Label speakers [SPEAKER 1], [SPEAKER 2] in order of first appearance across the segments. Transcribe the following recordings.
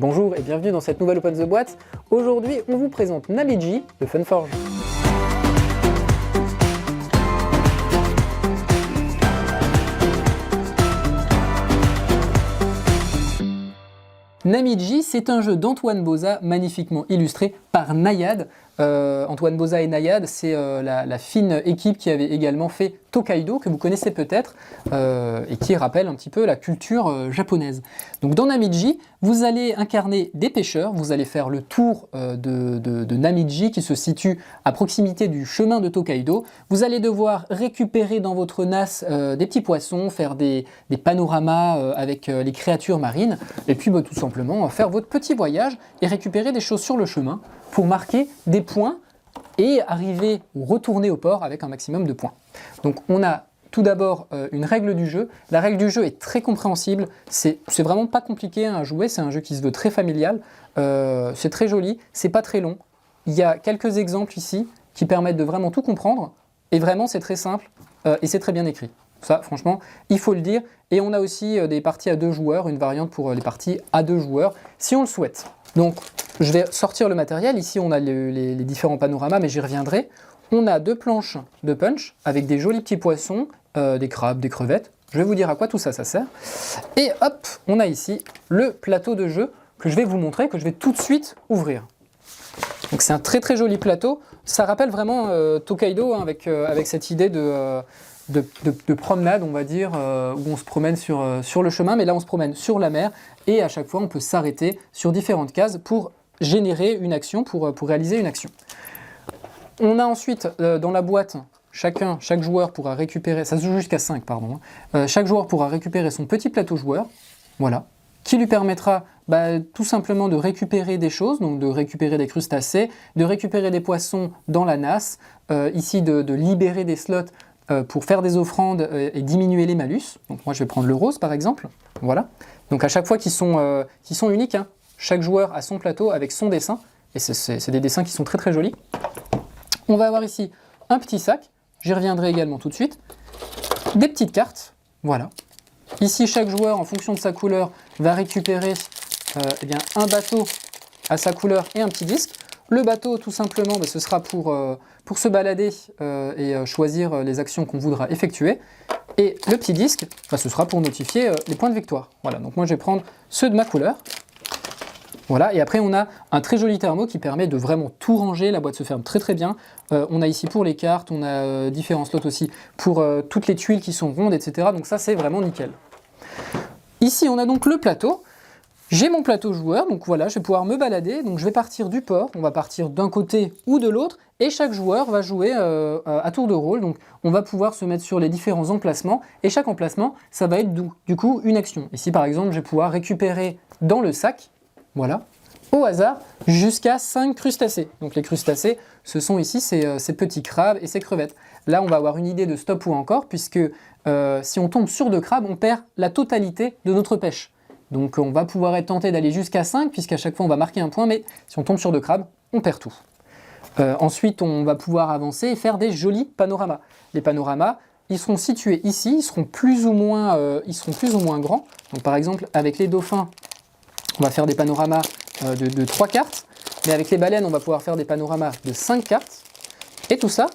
[SPEAKER 1] Bonjour et bienvenue dans cette nouvelle Open the Boîte. Aujourd'hui, on vous présente Namiji de Funforge. Namiji, c'est un jeu d'Antoine Boza magnifiquement illustré par Nayad. Antoine Boza et Nayad, c'est la fine équipe qui avait également fait Tokaido, que vous connaissez peut-être, et qui rappelle un petit peu la culture japonaise. Donc dans Namiji, vous allez incarner des pêcheurs, vous allez faire le tour de Namiji qui se situe à proximité du chemin de Tokaido. Vous allez devoir récupérer dans votre NAS des petits poissons, faire des panoramas avec les créatures marines, et puis tout simplement faire votre petit voyage et récupérer des choses sur le chemin pour marquer des points et arriver ou retourner au port avec un maximum de points. Donc on a tout d'abord une règle du jeu. La règle du jeu est très compréhensible, c'est vraiment pas compliqué à jouer, c'est un jeu qui se veut très familial, c'est très joli, c'est pas très long. Il y a quelques exemples ici qui permettent de vraiment tout comprendre, et vraiment c'est très simple et c'est très bien écrit. Ça, franchement, il faut le dire. Et on a aussi des parties à 2 joueurs, une variante pour les parties à 2 joueurs, si on le souhaite. Donc, je vais sortir le matériel. Ici, on a les différents panoramas, mais j'y reviendrai. On a 2 planches de punch avec des jolis petits poissons, des crabes, des crevettes. Je vais vous dire à quoi tout ça sert. Et hop, on a ici le plateau de jeu que je vais vous montrer, que je vais tout de suite ouvrir. Donc, c'est un très très joli plateau. Ça rappelle vraiment Tokaido hein, avec cette idée de promenade, on va dire, où on se promène sur le chemin, mais là on se promène sur la mer, et à chaque fois on peut s'arrêter sur différentes cases pour générer une action, pour réaliser une action. On a ensuite dans la boîte, chaque joueur pourra récupérer, ça se joue jusqu'à 5 pardon, chaque joueur pourra récupérer son petit plateau joueur, voilà, qui lui permettra tout simplement de récupérer des choses, donc de récupérer des crustacés, de récupérer des poissons dans la nasse, ici de libérer des slots pour faire des offrandes et diminuer les malus. Donc moi je vais prendre le rose par exemple, voilà. Donc à chaque fois qui sont uniques, hein. Chaque joueur a son plateau avec son dessin, et c'est des dessins qui sont très très jolis. On va avoir ici un petit sac, j'y reviendrai également tout de suite, des petites cartes, voilà. Ici chaque joueur en fonction de sa couleur va récupérer un bateau à sa couleur et un petit disque. Le bateau, tout simplement, ce sera pour se balader et choisir les actions qu'on voudra effectuer. Et le petit disque, ce sera pour notifier les points de victoire. Voilà, donc moi je vais prendre ceux de ma couleur. Voilà, et après on a un très joli thermo qui permet de vraiment tout ranger. La boîte se ferme très très bien. On a ici pour les cartes, on a différents slots aussi pour toutes les tuiles qui sont rondes, etc. Donc ça c'est vraiment nickel. Ici on a donc le plateau. J'ai mon plateau joueur, donc voilà, je vais pouvoir me balader, donc je vais partir du port, on va partir d'un côté ou de l'autre, et chaque joueur va jouer à tour de rôle, donc on va pouvoir se mettre sur les différents emplacements, et chaque emplacement, ça va être du coup une action. Ici par exemple, je vais pouvoir récupérer dans le sac, voilà, au hasard, jusqu'à 5 crustacés. Donc les crustacés, ce sont ici ces petits crabes et ces crevettes. Là, on va avoir une idée de stop ou encore, puisque si on tombe sur 2 crabes, on perd la totalité de notre pêche. Donc on va pouvoir être tenté d'aller jusqu'à 5, puisqu'à chaque fois on va marquer un point, mais si on tombe sur 2 crabes, on perd tout. Ensuite, on va pouvoir avancer et faire des jolis panoramas. Les panoramas, ils seront situés ici, ils seront plus ou moins grands. Donc par exemple, avec les dauphins, on va faire des panoramas de 3 cartes, mais avec les baleines, on va pouvoir faire des panoramas de 5 cartes. Et tout ça,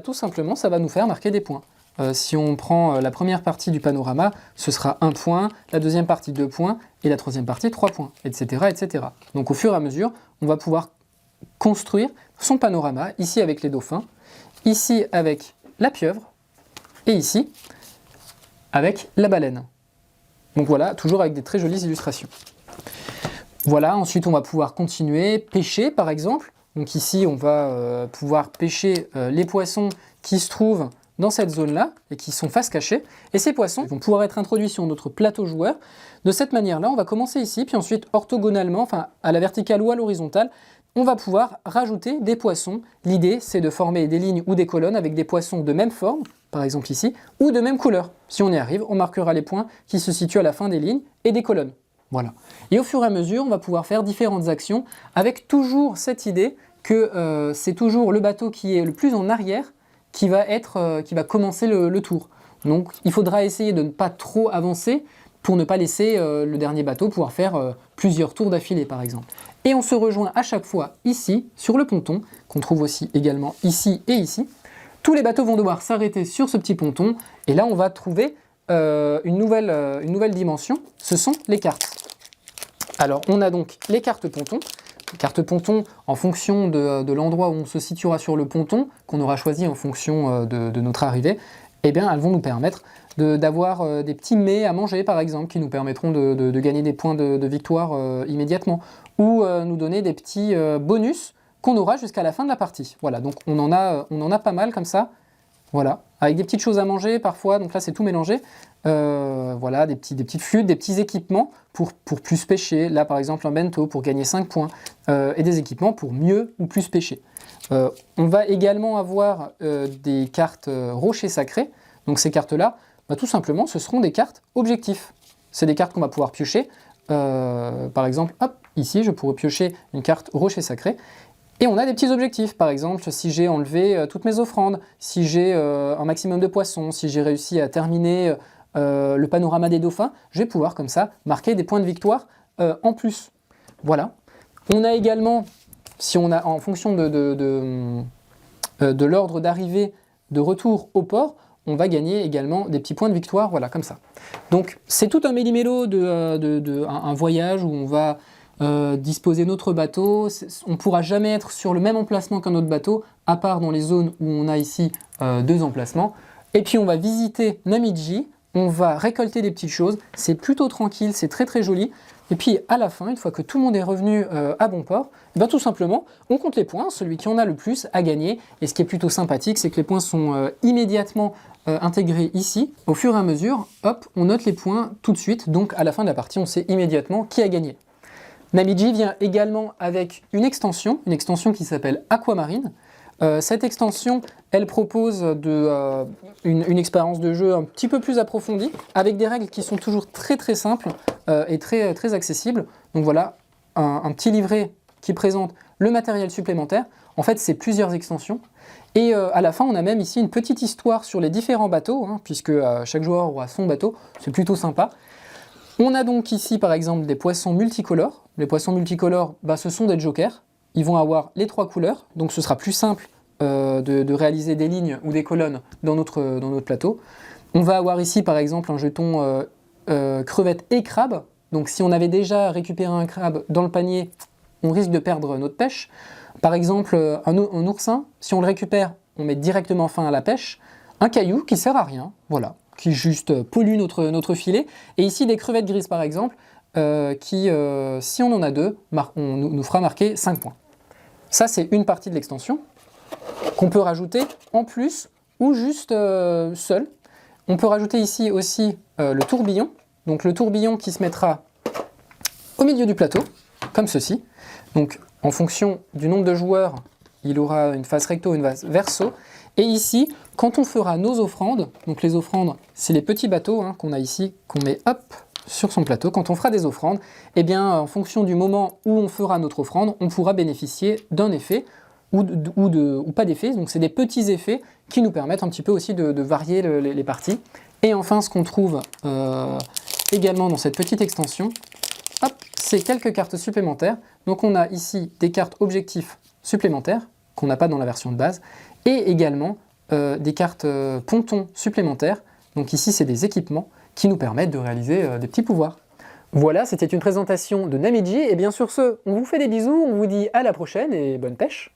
[SPEAKER 1] tout simplement, ça va nous faire marquer des points. Si on prend la première partie du panorama, ce sera 1 point, la deuxième partie 2 points, et la troisième partie 3 points, etc., etc. Donc au fur et à mesure, on va pouvoir construire son panorama, ici avec les dauphins, ici avec la pieuvre, et ici avec la baleine. Donc voilà, toujours avec des très jolies illustrations. Voilà, ensuite on va pouvoir continuer, pêcher par exemple. Donc ici on va pouvoir pêcher les poissons qui se trouvent dans cette zone-là, et qui sont face cachée, et ces poissons vont pouvoir être introduits sur notre plateau joueur. De cette manière-là, on va commencer ici, puis ensuite orthogonalement, enfin à la verticale ou à l'horizontale, on va pouvoir rajouter des poissons. L'idée, c'est de former des lignes ou des colonnes avec des poissons de même forme, par exemple ici, ou de même couleur. Si on y arrive, on marquera les points qui se situent à la fin des lignes et des colonnes. Voilà. Et au fur et à mesure, on va pouvoir faire différentes actions, avec toujours cette idée que c'est toujours le bateau qui est le plus en arrière qui va commencer le tour. Donc il faudra essayer de ne pas trop avancer pour ne pas laisser le dernier bateau pouvoir faire plusieurs tours d'affilée par exemple. Et on se rejoint à chaque fois ici, sur le ponton, qu'on trouve aussi également ici et ici. Tous les bateaux vont devoir s'arrêter sur ce petit ponton, et là on va trouver une nouvelle dimension, ce sont les cartes. Alors on a donc les cartes pontons. Les cartes pontons, en fonction de l'endroit où on se situera sur le ponton, qu'on aura choisi en fonction de notre arrivée, eh bien elles vont nous permettre d'avoir des petits mets à manger par exemple, qui nous permettront de gagner des points de victoire immédiatement, ou nous donner des petits bonus qu'on aura jusqu'à la fin de la partie. Voilà, donc on en a pas mal comme ça, voilà, avec des petites choses à manger parfois, donc là c'est tout mélangé. Voilà, des petites flûtes, des petits équipements pour plus pêcher, là par exemple un bento pour gagner 5 points, et des équipements pour mieux ou plus pêcher. On va également avoir des cartes rochers sacrés, donc ces cartes-là, bah, tout simplement ce seront des cartes objectifs. C'est des cartes qu'on va pouvoir piocher, par exemple, hop, ici je pourrais piocher une carte rocher sacré, et on a des petits objectifs, par exemple si j'ai enlevé toutes mes offrandes, si j'ai un maximum de poissons, si j'ai réussi à terminer le panorama des dauphins, je vais pouvoir comme ça marquer des points de victoire en plus. Voilà. On a également, si on a en fonction de l'ordre d'arrivée, de retour au port, on va gagner également des petits points de victoire, voilà, comme ça. Donc c'est tout un méli-mélo un voyage où on va disposer notre bateau. On ne pourra jamais être sur le même emplacement qu'un autre bateau, à part dans les zones où on a ici 2 emplacements. Et puis on va visiter Namiji, on va récolter des petites choses, c'est plutôt tranquille, c'est très très joli. Et puis à la fin, une fois que tout le monde est revenu à bon port, ben, tout simplement, on compte les points, celui qui en a le plus a gagné. Et ce qui est plutôt sympathique, c'est que les points sont immédiatement intégrés ici. Au fur et à mesure, hop, on note les points tout de suite, donc à la fin de la partie, on sait immédiatement qui a gagné. Namiji vient également avec une extension qui s'appelle Aquamarine. Cette extension, elle propose une expérience de jeu un petit peu plus approfondie, avec des règles qui sont toujours très très simples et très accessibles. Donc voilà, un petit livret qui présente le matériel supplémentaire. En fait, c'est plusieurs extensions. Et à la fin, on a même ici une petite histoire sur les différents bateaux, hein, puisque chaque joueur aura son bateau. C'est plutôt sympa. On a donc ici par exemple des poissons multicolores. Les poissons multicolores, bah, ce sont des jokers. Ils vont avoir les 3 couleurs, donc ce sera plus simple de réaliser des lignes ou des colonnes dans notre plateau. On va avoir ici par exemple un jeton crevette et crabe. Donc si on avait déjà récupéré un crabe dans le panier, on risque de perdre notre pêche. Par exemple, un oursin, si on le récupère, on met directement fin à la pêche. Un caillou qui sert à rien, voilà, qui juste pollue notre filet. Et ici des crevettes grises par exemple, qui, si on en a 2, nous fera marquer 5 points. Ça c'est une partie de l'extension qu'on peut rajouter en plus ou juste seul. On peut rajouter ici aussi le tourbillon. Donc le tourbillon qui se mettra au milieu du plateau, comme ceci. Donc en fonction du nombre de joueurs, il aura une face recto, une face verso. Et ici, quand on fera nos offrandes, donc les offrandes, c'est les petits bateaux hein, qu'on a ici, qu'on met hop sur son plateau. Quand on fera des offrandes, eh bien, en fonction du moment où on fera notre offrande, on pourra bénéficier d'un effet ou pas d'effet. Donc c'est des petits effets qui nous permettent un petit peu aussi de varier les parties. Et enfin, ce qu'on trouve également dans cette petite extension, hop, c'est quelques cartes supplémentaires. Donc on a ici des cartes objectifs supplémentaires qu'on n'a pas dans la version de base, et également des cartes pontons supplémentaires. Donc ici, c'est des équipements qui nous permettent de réaliser des petits pouvoirs. Voilà, c'était une présentation de Namiji, et bien sur ce, on vous fait des bisous, on vous dit à la prochaine et bonne pêche.